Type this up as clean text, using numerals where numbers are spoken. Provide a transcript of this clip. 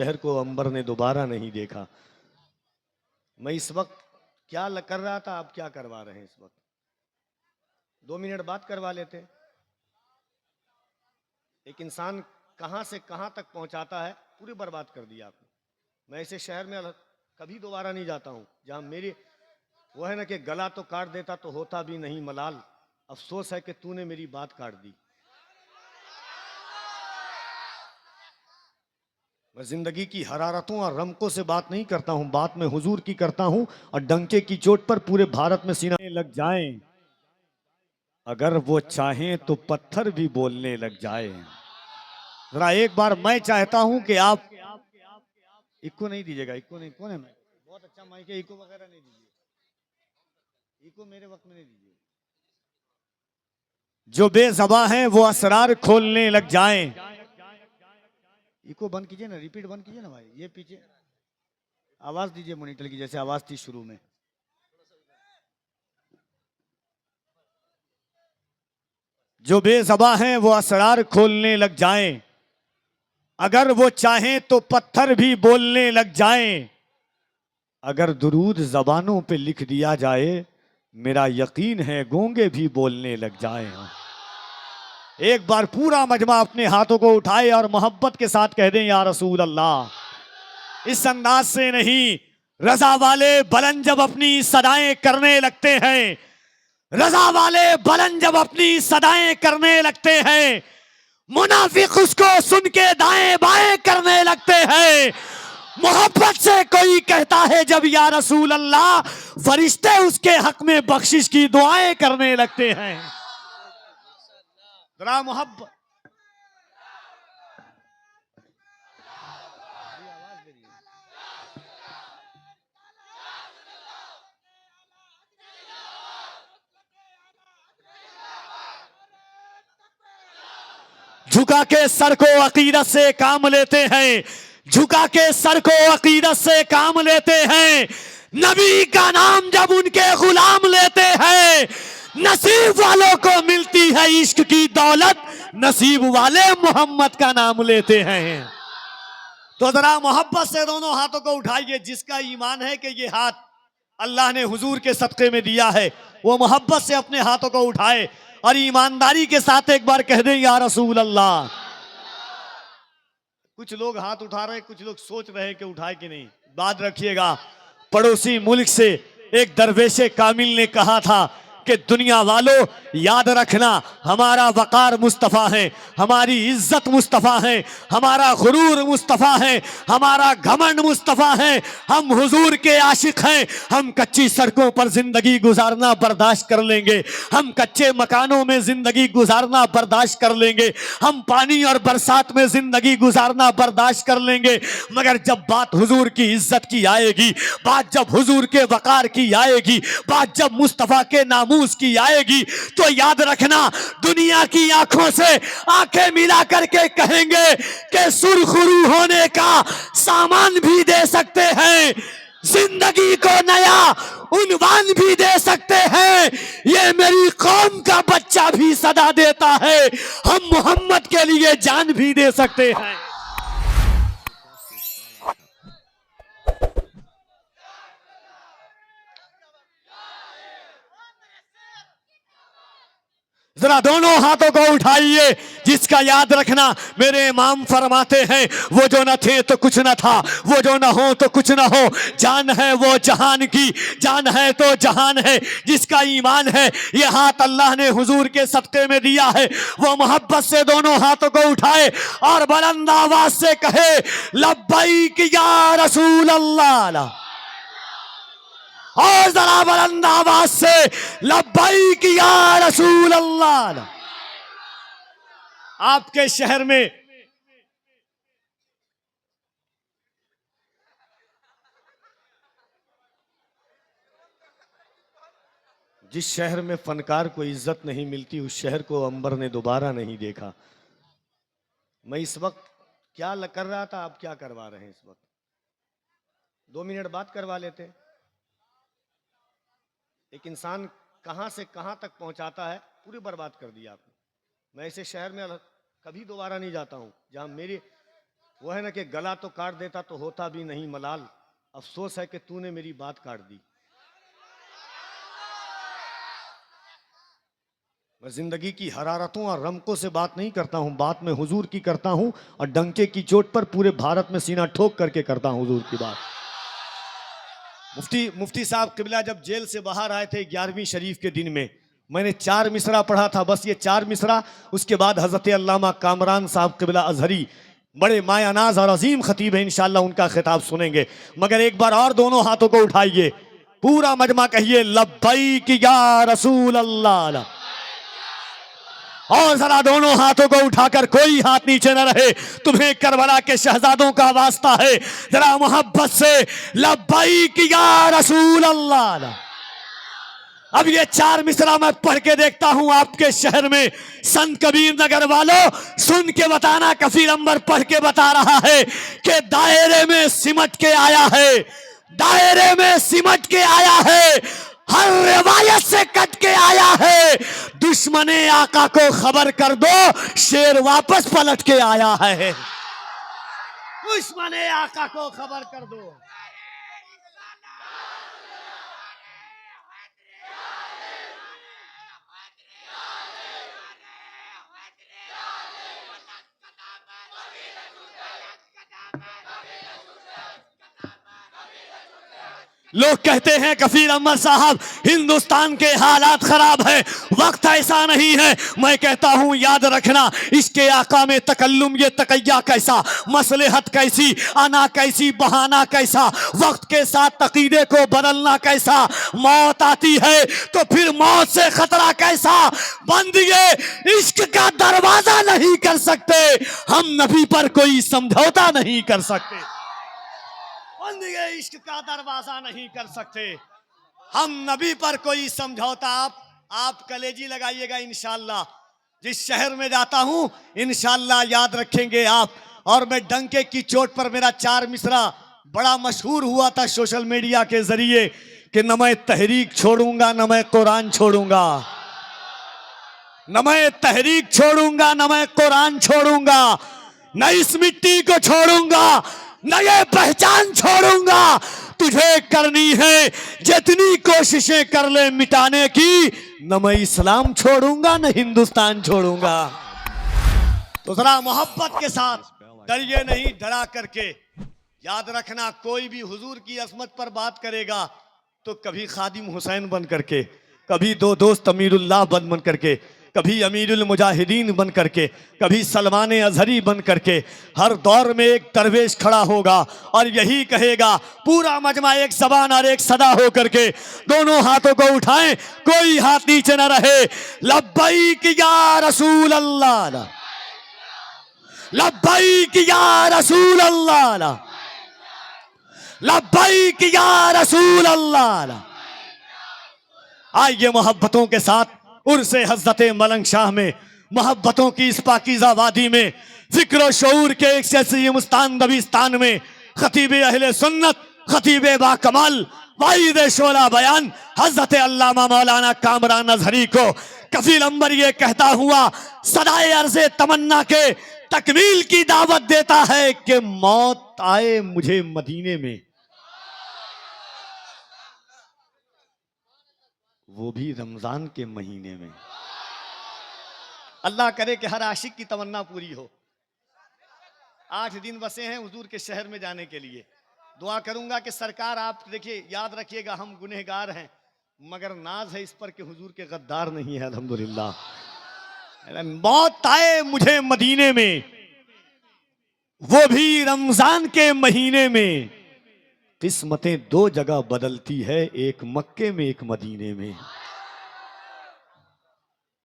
शहर को अंबर ने दोबारा नहीं देखा। मैं इस वक्त क्या कर रहा था, आप क्या करवा रहे हैं इस वक्त? 2 मिनट बात करवा लेते। एक इंसान कहां से कहां तक पहुंचाता है, पूरी बर्बाद कर दिया आपने। मैं ऐसे शहर में कभी दोबारा नहीं जाता हूं जहां मेरी वो है ना कि गला तो काट देता तो होता भी नहीं मलाल। अफसोस है कि तूने मेरी बात काट दी। मैं जिंदगी की हरारतों और रमकों से बात नहीं करता हूं, बात मैं हुजूर की करता हूं। और डंके की चोट पर पूरे भारत में सीना लग जाएं, अगर वो चाहें तो पत्थर भी बोलने लग जाए। जरा एक बार मैं चाहता हूं कि आप इको नहीं दीजिएगा, इको नहीं, कौन है मैं? बहुत अच्छा माइक है, इको वगैरह नहीं दीजिए, इको मेरे वक्त में नहीं दीजिए। जो बेज़बां हैं वो असरार खोलने लग जाएं। इको बंद कीजिए ना, रिपीट बंद कीजिए ना भाई। ये पीछे आवाज दीजिए मॉनिटर की, जैसे आवाज थी शुरू में। जो बेज़बां हैं वो असरार खोलने लग जाएं, अगर वो चाहें तो पत्थर भी बोलने लग जाएं। अगर दुरूद जबानों पे लिख दिया जाए, मेरा यकीन है गूंगे भी बोलने लग जाएं। एक बार पूरा मजमा अपने हाथों को उठाए और मोहब्बत के साथ कह दें, या रसूल अल्लाह। इस अंदाज से नहीं, रजा वाले बुलंद जब अपनी सदाएं करने लगते हैं, रजा वाले बुलंद जब अपनी सदाएं करने लगते हैं, मुनाफिक उसको सुन के दाएं बाएं करने लगते हैं। मोहब्बत से कोई कहता है जब या रसूल अल्लाह, फरिश्ते उसके हक में बख्शिश की दुआएं करने लगते हैं। जरा मोहब्बत झुका के सर को अकीदत से काम लेते हैं, झुका के सर को अकीदत से काम लेते हैं। नबी का नाम जब उनके गुलाम लेते हैं, नसीब वालों को मिलती है इश्क की दौलत, नसीब वाले मोहम्मद का नाम लेते हैं। तो जरा मोहब्बत से दोनों हाथों को उठाइए। जिसका ईमान है कि ये हाथ अल्लाह ने हुजूर के सदक़े में दिया है, वो मोहब्बत से अपने हाथों को उठाए और ईमानदारी के साथ एक बार कह दें, या रसूल अल्लाह। कुछ लोग हाथ उठा रहे हैं, कुछ लोग सोच रहे हैं कि उठाए कि नहीं। बात रखिएगा, पड़ोसी मुल्क से एक दरवेशे कामिल ने कहा था कि दुनिया वालों याद रखना, हमारा वकार मुस्तफ़ा है, हमारी इज्जत मुस्तफ़ा है, हमारा गुरूर मुस्तफ़ा है, हमारा घमंड मुस्तफ़ा है। हम हुजूर के आशिक हैं। हम कच्ची सड़कों पर जिंदगी गुजारना बर्दाश्त कर लेंगे, हम कच्चे मकानों में जिंदगी गुजारना बर्दाश्त कर लेंगे, हम पानी और बरसात में जिंदगी गुजारना बर्दाश्त कर लेंगे, मगर जब बात हुजूर की इज्जत की आएगी, बात जब हुजूर के वकार की आएगी, बात जब मुस्तफ़ा के नामूस की आएगी, तो याद रखना, दुनिया की आंखों से आंखें मिला करके कहेंगे कि सुरखरू होने का सामान भी दे सकते हैं, जिंदगी को नया उन्वान भी दे सकते हैं। ये मेरी कौम का बच्चा भी सदा देता है, हम मोहम्मद के लिए जान भी दे सकते हैं। जरा दोनों हाथों को उठाइए। जिसका याद रखना, मेरे इमाम फरमाते हैं, वो जो न थे तो कुछ न था, वो जो न हो तो कुछ न हो, जान है वो जहान की, जान है तो जहान है। जिसका ईमान है, ये हाथ अल्लाह ने हुजूर के सदक़े में दिया है, वो मोहब्बत से दोनों हाथों को उठाए और बुलंद आवाज से कहे, लब्बैक या रसूल अल्लाह। और जरा बुलंद आवाज से, लब्बैक या रसूल अल्लाह। आपके शहर में जिस शहर में फनकार को इज्जत नहीं मिलती, उस शहर को अंबर ने दोबारा नहीं देखा। मैं इस वक्त क्या कर रहा था, आप क्या करवा रहे हैं इस वक्त? 2 मिनट बात करवा लेते। एक इंसान कहां से कहां तक पहुंचाता है, पूरी बर्बाद कर दिया आपने। मैं ऐसे शहर में कभी दोबारा नहीं जाता हूं जहां मेरी वो है ना कि गला तो काट देता तो होता भी नहीं मलाल, अफसोस है कि तूने मेरी बात काट दी। मैं जिंदगी की हरारतों और रमकों से बात नहीं करता हूं, बात मैं हुजूर की करता हूं और डंके की चोट पर पूरे भारत में सीना ठोक करके करता हूं हुजूर की बात। मुफ्ती साहब किबला जब जेल से बाहर आए थे 11वीं शरीफ के दिन में, मैंने 4 मिसरा पढ़ा था, बस ये 4 मिसरा। उसके बाद हजरत अल्लामा कामरान साहब किबला अजहरी बड़े मायानाज और अजीम खतीब है, इंशाअल्लाह उनका खिताब सुनेंगे। मगर एक बार और दोनों हाथों को उठाइए, पूरा मजमा कहिए लब्बैक या रसूल अल्लाह। और जरा दोनों हाथों को उठाकर, कोई हाथ नीचे न रहे, तुम्हें करबला के शहजादों का वास्ता है, जरा मोहब्बत से लब्बैक या रसूल अल्लाह। अब ये 4 मिसरा मैं पढ़ के देखता हूं आपके शहर में। संत कबीर नगर वालों सुन के बताना, कफील अंबर पढ़ के बता रहा है कि दायरे में सिमट के आया है, दायरे में सिमट के आया है, हर रिवायत से कट के आया है। दुश्मने आका को खबर कर दो, शेर वापस पलट के आया है। दुश्मने आका को खबर कर दो। लोग कहते हैं कफील अहमद साहब हिंदुस्तान के हालात खराब है, वक्त ऐसा नहीं है। मैं कहता हूं याद रखना, इसके आका में तकल्लुम, ये तकैया कैसा, मसलहत कैसी, आना कैसी, बहाना कैसा, वक्त के साथ तकीदे को बदलना कैसा। मौत आती है तो फिर मौत से खतरा कैसा। बंदिए इश्क का दरवाजा नहीं कर सकते, हम नबी पर कोई समझौता नहीं कर सकते। बंदिए इश्क का दरवाजा नहीं कर सकते, हम नबी पर कोई समझौता। आप कलेजी लगाइएगा इंशाअल्लाह। जिस शहर में जाता हूं इंशाअल्लाह याद रखेंगे आप। और मैं डंके की चोट पर, मेरा 4 मिसरा बड़ा मशहूर हुआ था सोशल मीडिया के जरिए कि न मैं तहरीक छोड़ूंगा, न मैं कुरान छोड़ूंगा, न मैं तहरीक छोड़ूंगा, न मैं कुरान छोड़ूंगा, न इस मिट्टी को छोड़ूंगा, न ये पहचान छोड़ूंगा। तुझे करनी है जितनी कोशिशें कर ले मिटाने की, न मैं इस्लाम छोड़ूंगा, न हिंदुस्तान छोड़ूंगा। तो जरा मोहब्बत के साथ, डरिए नहीं, डरा करके याद रखना। कोई भी हुजूर की अजमत पर बात करेगा तो कभी खादिम हुसैन बन करके, कभी दो दोस्त अमीरुल्लाह बन करके, कभी अमीरुल मुजाहिदीन बन करके, कभी सलमान अजहरी बन करके, हर दौर में एक दरवेश खड़ा होगा और यही कहेगा, पूरा मजमा एक ज़बान और एक सदा हो करके। दोनों हाथों को उठाएं, कोई हाथ नीचे न रहे। लब्बैक या रसूल अल्लाह, लब्बैक या रसूल अल्लाह, लब्बैक या रसूल अल्लाह। आइए मोहब्बतों के साथ उर्से हज़रत मलंग शाह में, मोहब्बतों की इस पाकीज़ा वादी में, फिक्र शऊर के एक ऐसी मुस्तान दबिस्तान में, खतीब अहले सुन्नत, खतीब बाकमाल, वाइद शोला बयान हज़रत अल्लामा मौलाना कामरान अजहरी को कफील अंबर ये कहता हुआ सदाए अर्ज़े तमन्ना के तकमील की दावत देता है कि मौत आए मुझे मदीने में, वो भी रमजान के महीने में। अल्लाह करे कि हर आशिक की तमन्ना पूरी हो। 8 दिन बसे हैं हुजूर के शहर में जाने के लिए। दुआ करूंगा कि सरकार, आप देखिए, याद रखिएगा हम गुनहगार हैं, मगर नाज है इस पर कि हुजूर के गद्दार नहीं है। अल्हम्दुलिल्लाह। मौत आए मुझे मदीने में, वो भी रमजान के महीने में। किस्मतें 2 जगह बदलती है, एक मक्के में एक मदीने में।